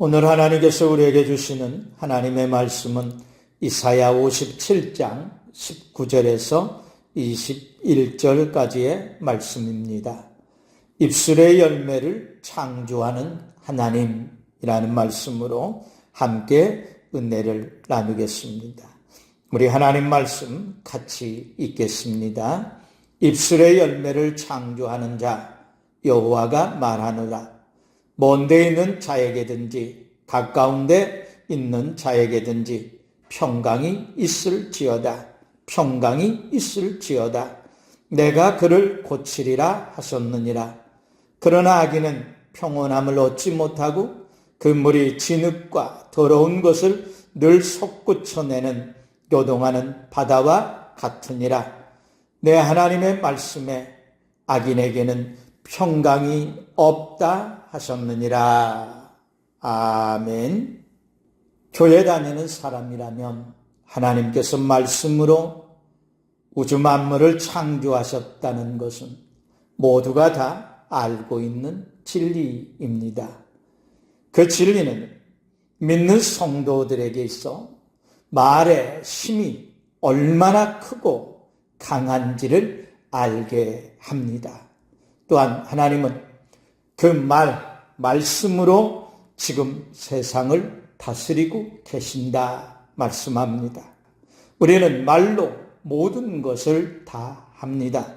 오늘 하나님께서 우리에게 주시는 하나님의 말씀은 이사야 57장 19절에서 21절까지의 말씀입니다. 입술의 열매를 창조하는 하나님이라는 말씀으로 함께 은혜를 나누겠습니다. 우리 하나님 말씀 같이 읽겠습니다. 입술의 열매를 창조하는 자 여호와가 말하노라. 먼 데 있는 자에게든지 가까운 데 있는 자에게든지 평강이 있을지어다. 평강이 있을지어다. 내가 그를 고치리라 하셨느니라. 그러나 악인은 평온함을 얻지 못하고 그물이 진흙과 더러운 것을 늘 솟구쳐내는 요동하는 바다와 같으니라. 내 하나님의 말씀에 악인에게는 평강이 없다 하셨느니라. 아멘. 교회 다니는 사람이라면 하나님께서 말씀으로 우주 만물을 창조하셨다는 것은 모두가 다 알고 있는 진리입니다. 그 진리는 믿는 성도들에게 있어 말의 힘이 얼마나 크고 강한지를 알게 합니다. 또한 하나님은 그 말씀으로 지금 세상을 다스리고 계신다 말씀합니다. 우리는 말로 모든 것을 다 합니다.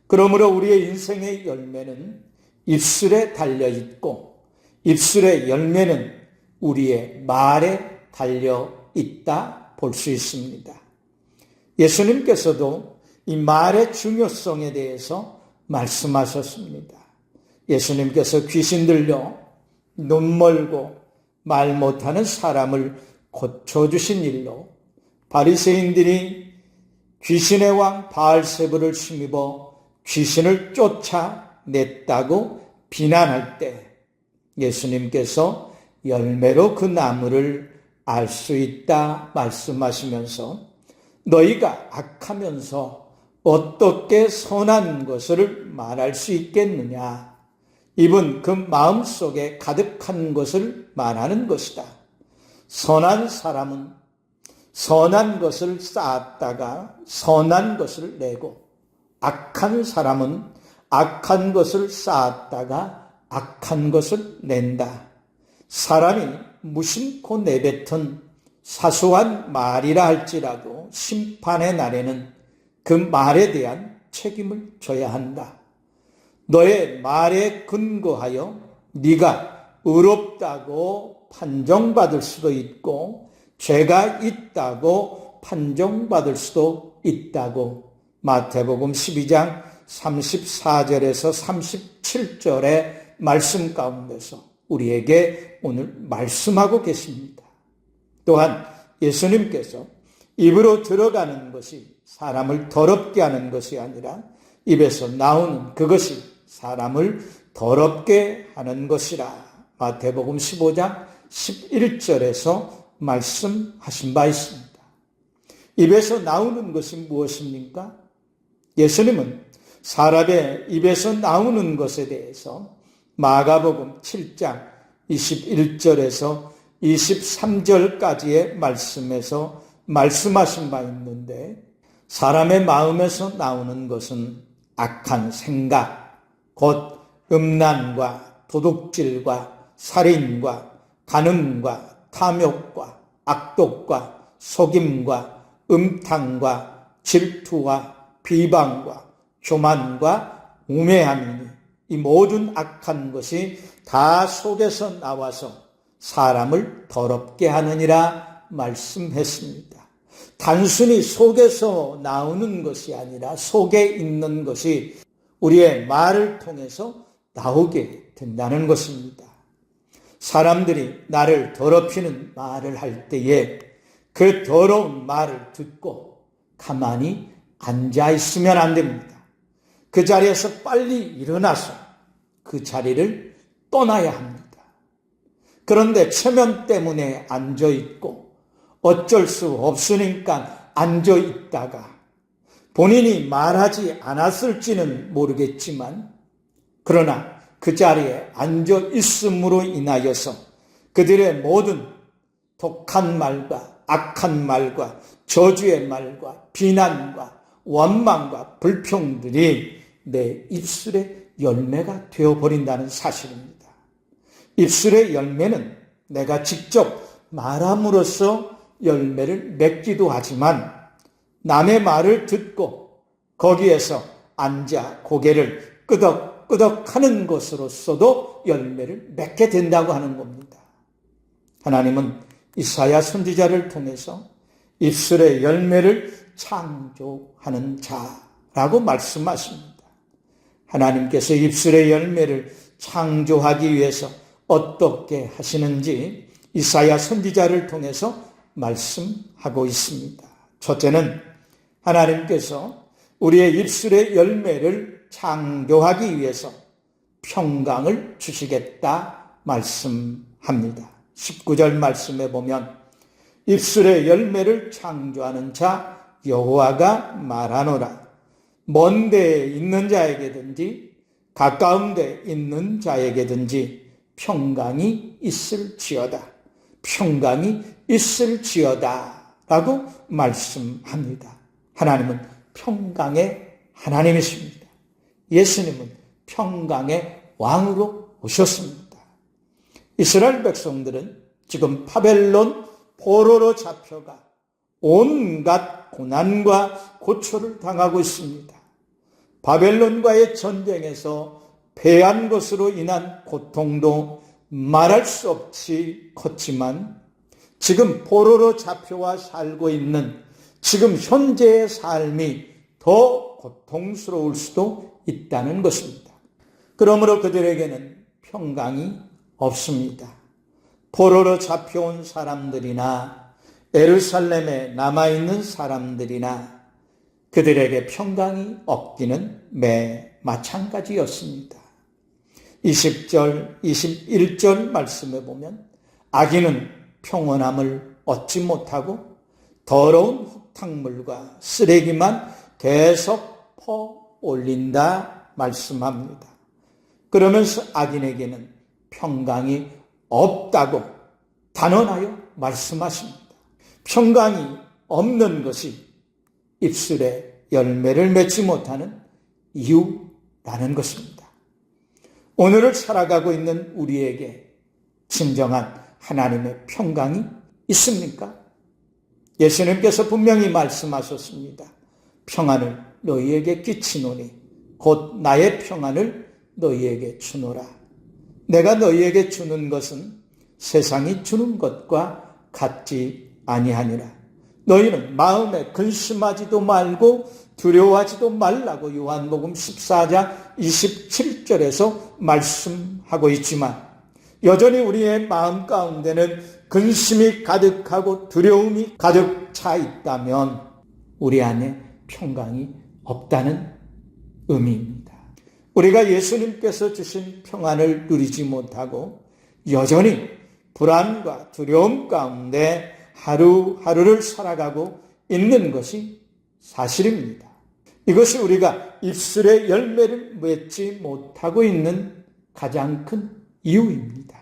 그러므로 우리의 인생의 열매는 입술에 달려있고 입술의 열매는 우리의 말에 달려있다 볼 수 있습니다. 예수님께서도 이 말의 중요성에 대해서 말씀하셨습니다. 예수님께서 귀신 들려 눈 멀고 말 못하는 사람을 고쳐주신 일로 바리새인들이 귀신의 왕 바알세불을 힘입어 귀신을 쫓아냈다고 비난할 때 예수님께서 열매로 그 나무를 알 수 있다 말씀하시면서 너희가 악하면서 어떻게 선한 것을 말할 수 있겠느냐. 입은 그 마음속에 가득한 것을 말하는 것이다. 선한 사람은 선한 것을 쌓았다가 선한 것을 내고 악한 사람은 악한 것을 쌓았다가 악한 것을 낸다. 사람이 무심코 내뱉은 사소한 말이라 할지라도 심판의 날에는 그 말에 대한 책임을 져야 한다. 너의 말에 근거하여 네가 의롭다고 판정받을 수도 있고 죄가 있다고 판정받을 수도 있다고 마태복음 12장 34절에서 37절의 말씀 가운데서 우리에게 오늘 말씀하고 계십니다. 또한 예수님께서 입으로 들어가는 것이 사람을 더럽게 하는 것이 아니라 입에서 나오는 그것이 사람을 더럽게 하는 것이라. 마태복음 15장 11절에서 말씀하신 바 있습니다. 입에서 나오는 것이 무엇입니까? 예수님은 사람의 입에서 나오는 것에 대해서 마가복음 7장 21절에서 23절까지의 말씀에서 말씀하신 바 있는데 사람의 마음에서 나오는 것은 악한 생각, 곧 음란과 도둑질과 살인과 간음과 탐욕과 악독과 속임과 음탕과 질투와 비방과 교만과 우매함이니 이 모든 악한 것이 다 속에서 나와서 사람을 더럽게 하느니라 말씀했습니다. 단순히 속에서 나오는 것이 아니라 속에 있는 것이 우리의 말을 통해서 나오게 된다는 것입니다. 사람들이 나를 더럽히는 말을 할 때에 그 더러운 말을 듣고 가만히 앉아 있으면 안 됩니다. 그 자리에서 빨리 일어나서 그 자리를 떠나야 합니다. 그런데 체면 때문에 앉아 있고 어쩔 수 없으니까 앉아 있다가 본인이 말하지 않았을지는 모르겠지만 그러나 그 자리에 앉아 있음으로 인하여서 그들의 모든 독한 말과 악한 말과 저주의 말과 비난과 원망과 불평들이 내 입술의 열매가 되어버린다는 사실입니다. 입술의 열매는 내가 직접 말함으로써 열매를 맺기도 하지만 남의 말을 듣고 거기에서 앉아 고개를 끄덕끄덕 하는 것으로서도 열매를 맺게 된다고 하는 겁니다. 하나님은 이사야 선지자를 통해서 입술의 열매를 창조하는 자라고 말씀하십니다. 하나님께서 입술의 열매를 창조하기 위해서 어떻게 하시는지 이사야 선지자를 통해서 말씀하고 있습니다. 첫째는 하나님께서 우리의 입술의 열매를 창조하기 위해서 평강을 주시겠다 말씀합니다. 19절 말씀에 보면 입술의 열매를 창조하는 자 여호와가 말하노라. 먼 데에 있는 자에게든지 가까운 데에 있는 자에게든지 평강이 있을지어다. 평강이 있을지어다 라고 말씀합니다. 하나님은 평강의 하나님이십니다. 예수님은 평강의 왕으로 오셨습니다. 이스라엘 백성들은 지금 바벨론 포로로 잡혀가 온갖 고난과 고초를 당하고 있습니다. 바벨론과의 전쟁에서 패한 것으로 인한 고통도 말할 수 없이 컸지만 지금 포로로 잡혀와 살고 있는 지금 현재의 삶이 더 고통스러울 수도 있다는 것입니다. 그러므로 그들에게는 평강이 없습니다. 포로로 잡혀온 사람들이나 예루살렘에 남아있는 사람들이나 그들에게 평강이 없기는 매 마찬가지였습니다. 20절, 21절 말씀에 보면 악인은 평온함을 얻지 못하고 더러운 흙탕물과 쓰레기만 계속 퍼올린다 말씀합니다. 그러면서 악인에게는 평강이 없다고 단언하여 말씀하십니다. 평강이 없는 것이 입술에 열매를 맺지 못하는 이유라는 것입니다. 오늘을 살아가고 있는 우리에게 진정한 하나님의 평강이 있습니까? 예수님께서 분명히 말씀하셨습니다. 평안을 너희에게 끼치노니 곧 나의 평안을 너희에게 주노라. 내가 너희에게 주는 것은 세상이 주는 것과 같지 아니하니라. 너희는 마음에 근심하지도 말고 두려워하지도 말라고 요한복음 14장 27절에서 말씀하고 있지만 여전히 우리의 마음 가운데는 근심이 가득하고 두려움이 가득 차 있다면 우리 안에 평강이 없다는 의미입니다. 우리가 예수님께서 주신 평안을 누리지 못하고 여전히 불안과 두려움 가운데 하루하루를 살아가고 있는 것이 사실입니다. 이것이 우리가 입술의 열매를 맺지 못하고 있는 가장 큰 이유입니다.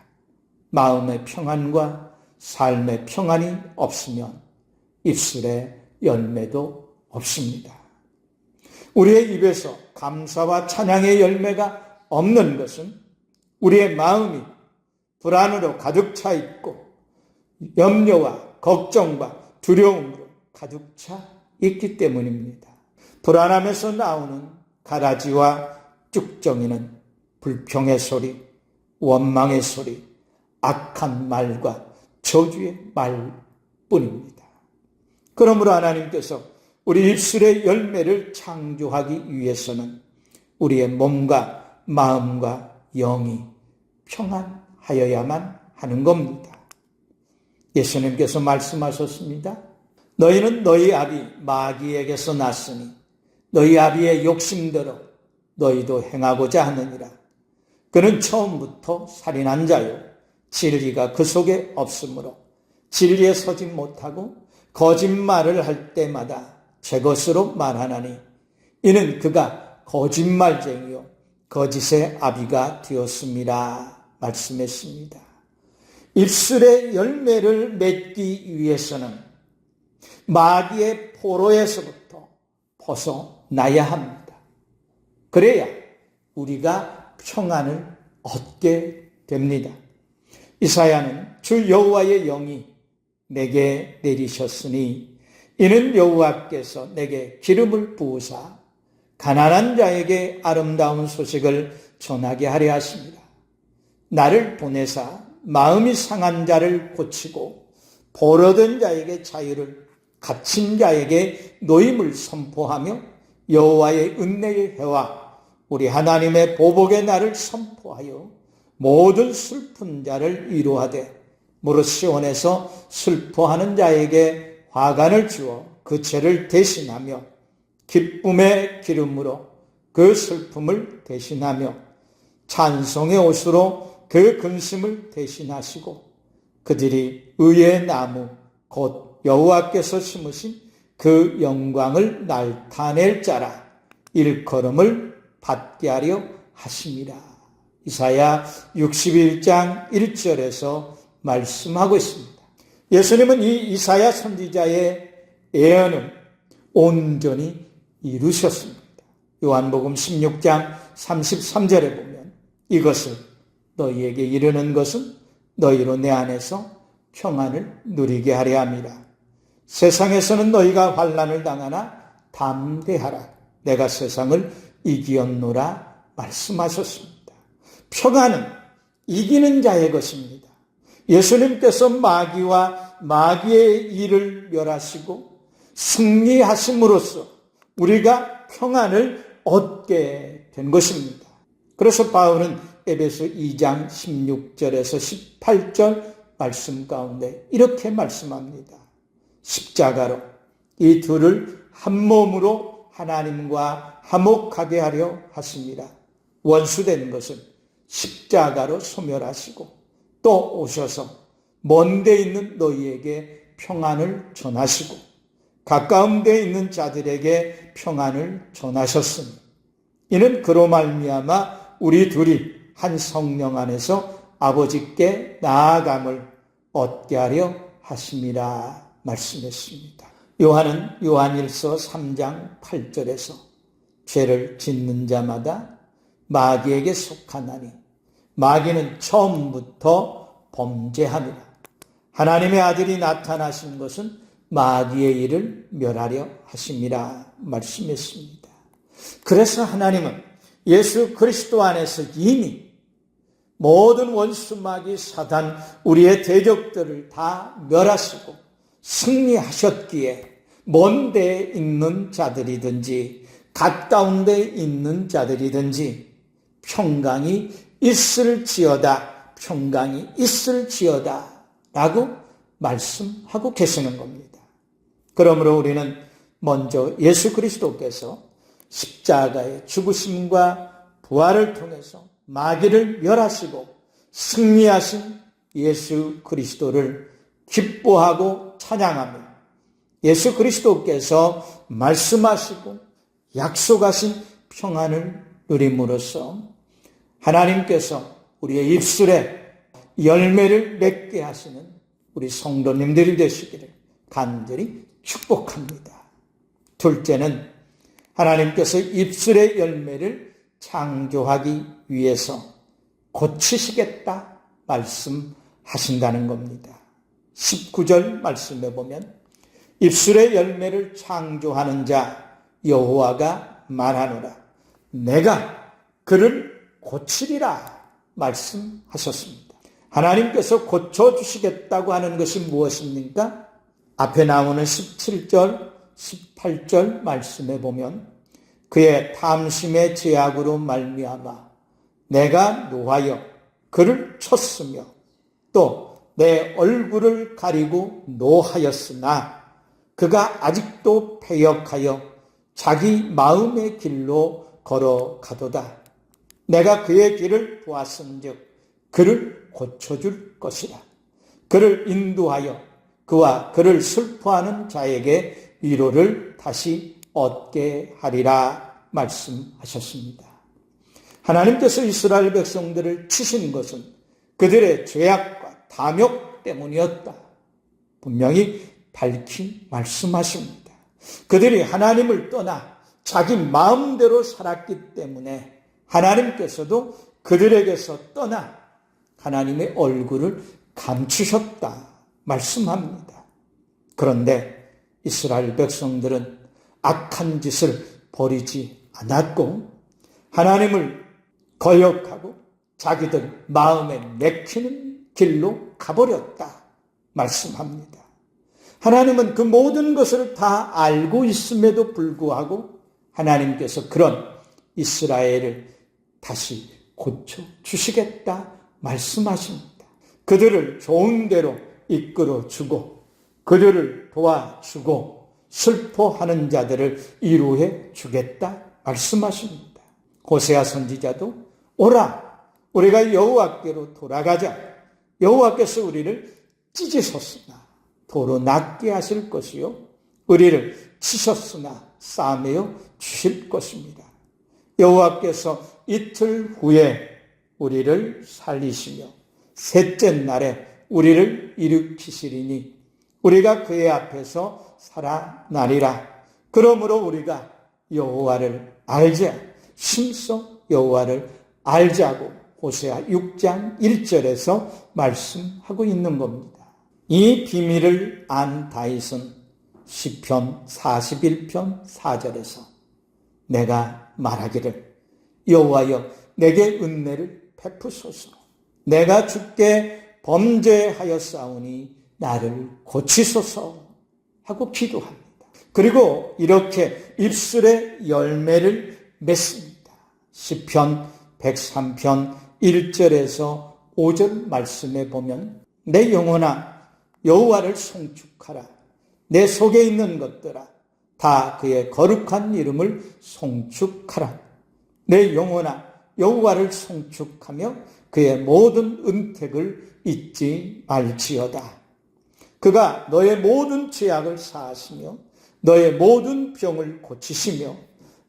마음의 평안과 삶의 평안이 없으면 입술의 열매도 없습니다. 우리의 입에서 감사와 찬양의 열매가 없는 것은 우리의 마음이 불안으로 가득 차 있고 염려와 걱정과 두려움으로 가득 차 있기 때문입니다. 불안함에서 나오는 가라지와 쭉정이는 불평의 소리, 원망의 소리, 악한 말과 저주의 말뿐입니다. 그러므로 하나님께서 우리 입술의 열매를 창조하기 위해서는 우리의 몸과 마음과 영이 평안하여야만 하는 겁니다. 예수님께서 말씀하셨습니다. 너희는 너희 아비 마귀에게서 났으니 너희 아비의 욕심대로 너희도 행하고자 하느니라. 그는 처음부터 살인한 자요 진리가 그 속에 없으므로 진리에 서지 못하고 거짓말을 할 때마다 제 것으로 말하나니 이는 그가 거짓말쟁이요 거짓의 아비가 되었습니다. 말씀했습니다. 입술의 열매를 맺기 위해서는 마귀의 포로에서부터 벗어나야 합니다. 그래야 우리가 평안을 얻게 됩니다. 이사야는 주 여호와의 영이 내게 내리셨으니 이는 여호와께서 내게 기름을 부으사 가난한 자에게 아름다운 소식을 전하게 하려 하십니다. 나를 보내사 마음이 상한 자를 고치고 포로된 자에게 자유를, 갇힌 자에게 노임을 선포하며 여호와의 은혜의 해와 우리 하나님의 보복의 날을 선포하여 모든 슬픈 자를 위로하되 무릇 시온에서 슬퍼하는 자에게 화관을 주어 그 죄를 대신하며 기쁨의 기름으로 그 슬픔을 대신하며 찬송의 옷으로 그 근심을 대신하시고 그들이 의의 나무 곧 여호와께서 심으신 그 영광을 나타낼 자라 일컬음을 받게 하려 하심이라. 이사야 61장 1절에서 말씀하고 있습니다. 예수님은 이 이사야 선지자의 예언을 온전히 이루셨습니다. 요한복음 16장 33절에 보면 이것을 너희에게 이르는 것은 너희로 내 안에서 평안을 누리게 하려 함이라. 세상에서는 너희가 환난을 당하나 담대하라. 내가 세상을 이기었노라 말씀하셨습니다. 평안은 이기는 자의 것입니다. 예수님께서 마귀와 마귀의 일을 멸하시고 승리하심으로써 우리가 평안을 얻게 된 것입니다. 그래서 바울은 에베소 2장 16절에서 18절 말씀 가운데 이렇게 말씀합니다. 십자가로 이 둘을 한 몸으로 하나님과 화목하게 하려 하십니다. 원수된 것은 십자가로 소멸하시고 또 오셔서 먼 데 있는 너희에게 평안을 전하시고 가까운 데 있는 자들에게 평안을 전하셨으니 이는 그로 말미암아 우리 둘이 한 성령 안에서 아버지께 나아감을 얻게 하려 하심이라 말씀했습니다. 요한은 요한일서 3장 8절에서 죄를 짓는 자마다 마귀에게 속하나니 마귀는 처음부터 범죄함이라. 하나님의 아들이 나타나신 것은 마귀의 일을 멸하려 하심이라 말씀했습니다. 그래서 하나님은 예수 그리스도 안에서 이미 모든 원수 마귀 사단 우리의 대적들을 다 멸하시고 승리하셨기에 먼 데에 있는 자들이든지 가까운 데에 있는 자들이든지 평강이 있을지어다, 평강이 있을지어다 라고 말씀하고 계시는 겁니다. 그러므로 우리는 먼저 예수 그리스도께서 십자가의 죽으심과 부활을 통해서 마귀를 멸하시고 승리하신 예수 그리스도를 기뻐하고 찬양하며 예수 그리스도께서 말씀하시고 약속하신 평안을 누림으로써 하나님께서 우리의 입술에 열매를 맺게 하시는 우리 성도님들이 되시기를 간절히 축복합니다. 둘째는 하나님께서 입술의 열매를 창조하기 위해서 고치시겠다 말씀하신다는 겁니다. 19절 말씀에 보면 입술의 열매를 창조하는 자 여호와가 말하노라 내가 그를 고치리라 말씀하셨습니다. 하나님께서 고쳐주시겠다고 하는 것이 무엇입니까? 앞에 나오는 17절, 18절 말씀에 보면 그의 탐심의 죄악으로 말미암아 내가 노하여 그를 쳤으며 또 내 얼굴을 가리고 노하였으나 그가 아직도 패역하여 자기 마음의 길로 걸어가도다. 내가 그의 길을 보았은즉 그를 고쳐줄 것이라. 그를 인도하여 그와 그를 슬퍼하는 자에게 위로를 다시 얻게 하리라 말씀하셨습니다. 하나님께서 이스라엘 백성들을 치신 것은 그들의 죄악과 탐욕 때문이었다. 분명히 밝히 말씀하십니다. 그들이 하나님을 떠나 자기 마음대로 살았기 때문에 하나님께서도 그들에게서 떠나 하나님의 얼굴을 감추셨다 말씀합니다. 그런데 이스라엘 백성들은 악한 짓을 버리지 않았고 하나님을 거역하고 자기들 마음에 내키는 길로 가버렸다 말씀합니다. 하나님은 그 모든 것을 다 알고 있음에도 불구하고 하나님께서 그런 이스라엘을 다시 고쳐주시겠다 말씀하십니다. 그들을 좋은 대로 이끌어주고 그들을 도와주고 슬퍼하는 자들을 위로해 주겠다 말씀하십니다. 호세아 선지자도 오라 우리가 여호와께로 돌아가자. 여호와께서 우리를 찢으셨으나 도로 낫게 하실 것이요 우리를 치셨으나 싸매어 주실 것입니다. 여호와께서 이틀 후에 우리를 살리시며 셋째 날에 우리를 일으키시리니 우리가 그의 앞에서 살아나리라. 그러므로 우리가 여호와를 알자. 심써 여호와를 알자고 호세아 6장 1절에서 말씀하고 있는 겁니다. 이 비밀을 안 다윗은 시편 41편 4절에서 내가 말하기를 여호와여 내게 은혜를 베푸소서. 내가 주께 범죄하였사오니 나를 고치소서 하고 기도합니다. 그리고 이렇게 입술의 열매를 맺습니다. 시편 103편 1절에서 5절 말씀에 보면 내 영혼아 여호와를 송축하라. 내 속에 있는 것들아 다 그의 거룩한 이름을 송축하라. 내 영혼아 여호와를 송축하며 그의 모든 은택을 잊지 말지어다. 그가 너의 모든 죄악을 사하시며 너의 모든 병을 고치시며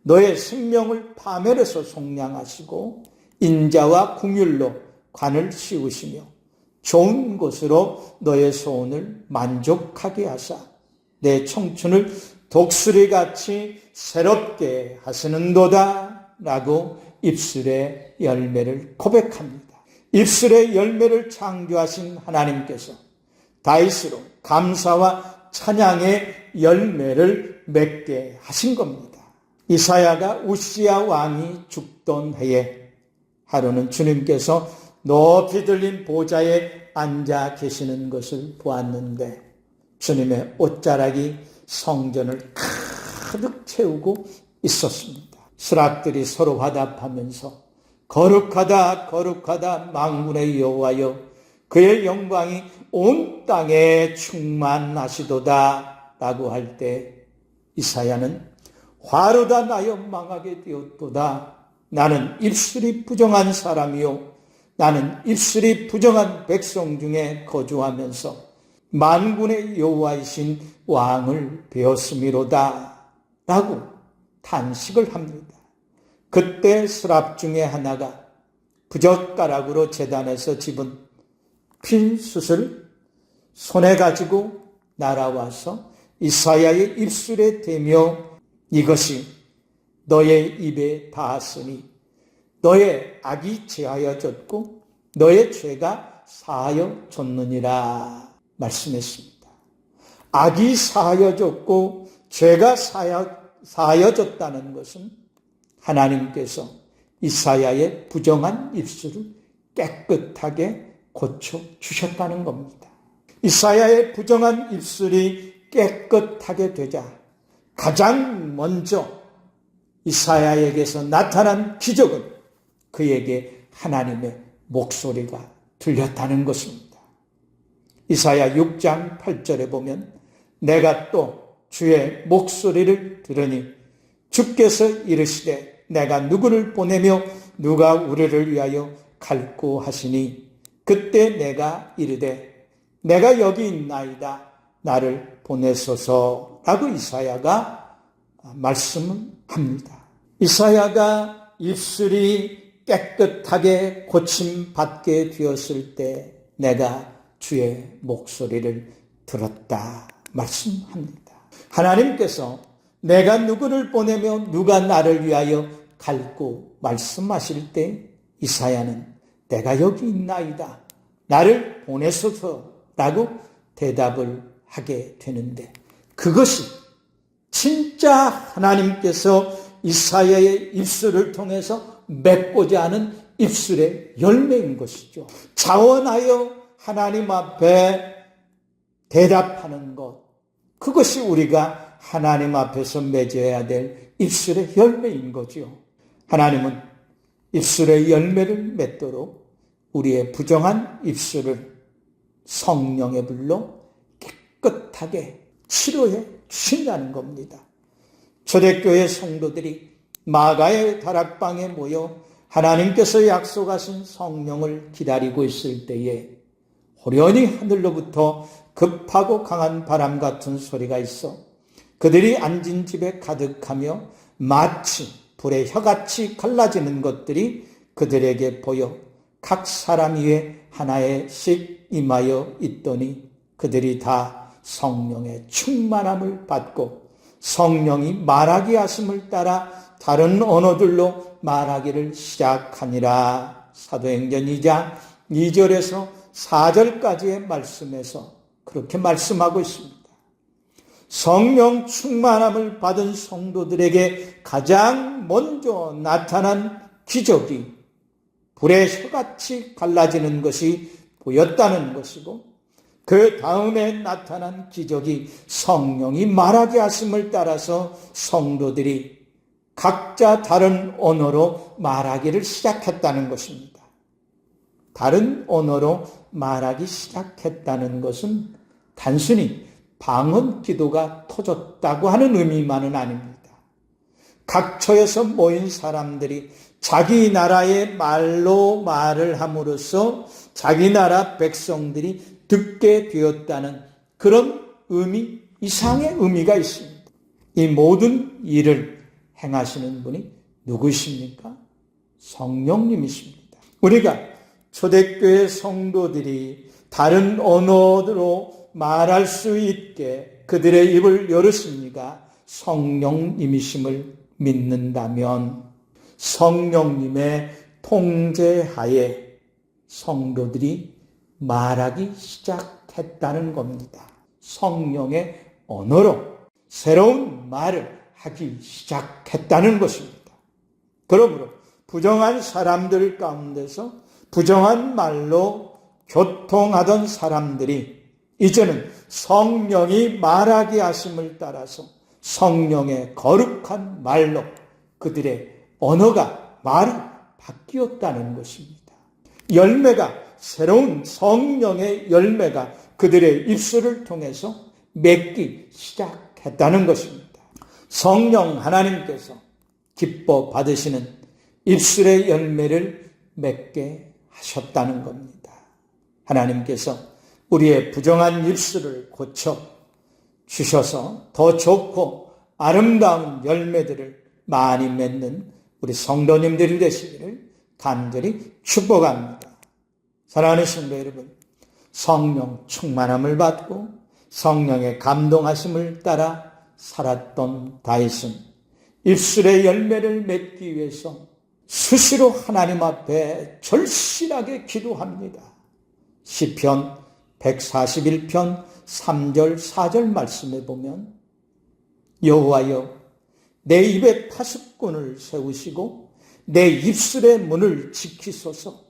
너의 생명을 파멸해서 속량하시고 인자와 긍휼로 관을 씌우시며 좋은 것으로 너의 소원을 만족하게 하사 내 청춘을 독수리같이 새롭게 하시는도다 라고 입술의 열매를 고백합니다. 입술의 열매를 창조하신 하나님께서 다윗으로 감사와 찬양의 열매를 맺게 하신 겁니다. 이사야가 우시야 왕이 죽던 해에 하루는 주님께서 높이 들린 보좌에 앉아 계시는 것을 보았는데 주님의 옷자락이 성전을 가득 채우고 있었습니다. 스락들이 서로 화답하면서 거룩하다 거룩하다 만군의 여호와여 그의 영광이 온 땅에 충만하시도다 라고 할 때 이사야는 화로다 나여 망하게 되었도다. 나는 입술이 부정한 사람이요 나는 입술이 부정한 백성 중에 거주하면서 만군의 여호와이신 왕을 배웠음이로다 라고 탄식을 합니다. 그때 스랍 중에 하나가 부젓가락으로 제단에서 집은 핀 숯을 손에 가지고 날아와서 이사야의 입술에 대며 이것이 너의 입에 닿았으니 너의 악이 제하여졌고 너의 죄가 사하여졌느니라 말씀했습니다. 악이 사하여졌고 죄가 사하여졌다는 것은 하나님께서 이사야의 부정한 입술을 깨끗하게 고쳐주셨다는 겁니다. 이사야의 부정한 입술이 깨끗하게 되자 가장 먼저 이사야에게서 나타난 기적은 그에게 하나님의 목소리가 들렸다는 것입니다. 이사야 6장 8절에 보면 내가 또 주의 목소리를 들으니 주께서 이르시되 내가 누구를 보내며 누가 우리를 위하여 갈고 하시니 그때 내가 이르되 내가 여기 있나이다 나를 보내소서라고 이사야가 말씀합니다. 이사야가 입술이 깨끗하게 고침받게 되었을 때 내가 주의 목소리를 들었다 말씀합니다. 하나님께서 내가 누구를 보내며 누가 나를 위하여 갈고 말씀하실 때 이사야는 내가 여기 있나이다, 나를 보내소서라고 대답을 하게 되는데, 그것이 진짜 하나님께서 이사야의 입술을 통해서 맺고자 하는 입술의 열매인 것이죠. 자원하여 하나님 앞에 대답하는 것, 그것이 우리가 하나님 앞에서 맺어야 될 입술의 열매인 거죠. 하나님은 입술의 열매를 맺도록 우리의 부정한 입술을 성령의 불로 깨끗하게 치료해 주신다는 겁니다. 초대교회 성도들이 마가의 다락방에 모여 하나님께서 약속하신 성령을 기다리고 있을 때에 호련히 하늘로부터 급하고 강한 바람 같은 소리가 있어 그들이 앉은 집에 가득하며 마치 불의 혀같이 갈라지는 것들이 그들에게 보여 각 사람 위에 하나씩 임하여 있더니 그들이 다 성령의 충만함을 받고 성령이 말하게 하심을 따라 다른 언어들로 말하기를 시작하니라. 사도행전 2장 2절에서 4절까지의 말씀에서 그렇게 말씀하고 있습니다. 성령 충만함을 받은 성도들에게 가장 먼저 나타난 기적이 불의 혀같이 갈라지는 것이 보였다는 것이고, 그 다음에 나타난 기적이 성령이 말하게 하심을 따라서 성도들이 각자 다른 언어로 말하기를 시작했다는 것입니다. 다른 언어로 말하기 시작했다는 것은 단순히 방언 기도가 터졌다고 하는 의미만은 아닙니다. 각처에서 모인 사람들이 자기 나라의 말로 말을 함으로써 자기 나라 백성들이 듣게 되었다는 그런 의미 이상의 의미가 있습니다. 이 모든 일을 행하시는 분이 누구십니까? 성령님이십니다. 우리가 초대교회 성도들이 다른 언어로 말할 수 있게 그들의 입을 열으십니까? 성령님이심을 믿는다면 성령님의 통제하에 성도들이 말하기 시작했다는 겁니다. 성령의 언어로 새로운 말을 하기 시작했다는 것입니다. 그러므로 부정한 사람들 가운데서 부정한 말로 교통하던 사람들이 이제는 성령이 말하게 하심을 따라서 성령의 거룩한 말로 그들의 언어가 말이 바뀌었다는 것입니다. 열매가, 새로운 성령의 열매가 그들의 입술을 통해서 맺기 시작했다는 것입니다. 성령 하나님께서 기뻐 받으시는 입술의 열매를 맺게 하셨다는 겁니다. 하나님께서 우리의 부정한 입술을 고쳐 주셔서 더 좋고 아름다운 열매들을 많이 맺는 우리 성도님들이 되시기를 간절히 축복합니다. 사랑하는 성도 여러분, 성령 충만함을 받고 성령의 감동하심을 따라 살았던 다윗은 입술의 열매를 맺기 위해서 수시로 하나님 앞에 절실하게 기도합니다. 시편 141편 3절 4절 말씀에 보면 여호와여 내 입에 파수꾼을 세우시고 내 입술의 문을 지키소서.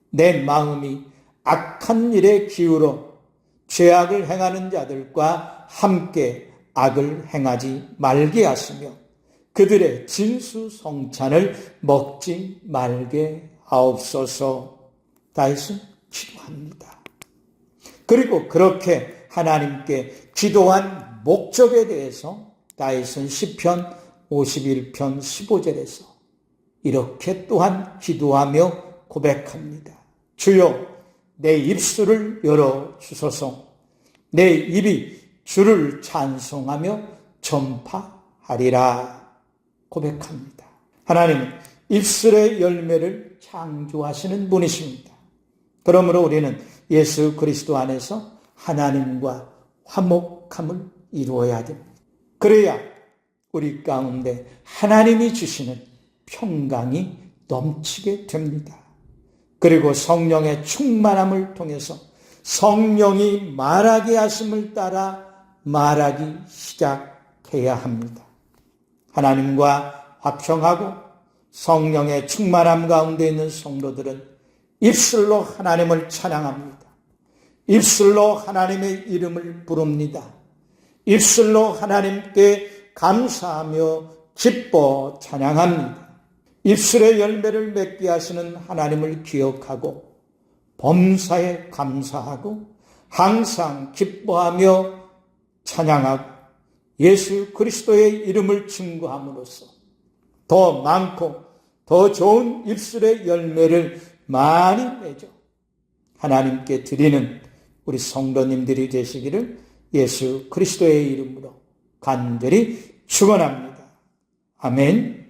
내 마음이 악한 일에 기울어 죄악을 행하는 자들과 함께 악을 행하지 말게 하시며 그들의 진수성찬을 먹지 말게 하옵소서. 다윗은 기도합니다. 그리고 그렇게 하나님께 기도한 목적에 대해서 다윗은 시편 51편 15절에서 이렇게 또한 기도하며 고백합니다. 주여 내 입술을 열어 주소서. 내 입이 주를 찬송하며 전파하리라 고백합니다. 하나님은 입술의 열매를 창조하시는 분이십니다. 그러므로 우리는 예수 그리스도 안에서 하나님과 화목함을 이루어야 됩니다. 그래야 우리 가운데 하나님이 주시는 평강이 넘치게 됩니다. 그리고 성령의 충만함을 통해서 성령이 말하게 하심을 따라 말하기 시작해야 합니다. 하나님과 화평하고 성령의 충만함 가운데 있는 성도들은 입술로 하나님을 찬양합니다. 입술로 하나님의 이름을 부릅니다. 입술로 하나님께 감사하며 기뻐 찬양합니다. 입술의 열매를 맺게 하시는 하나님을 기억하고 범사에 감사하고 항상 기뻐하며 찬양하고 예수 그리스도의 이름을 증거함으로써 더 많고 더 좋은 입술의 열매를 많이 맺어 하나님께 드리는 우리 성도님들이 되시기를 예수 그리스도의 이름으로 간절히 축원합니다. 아멘.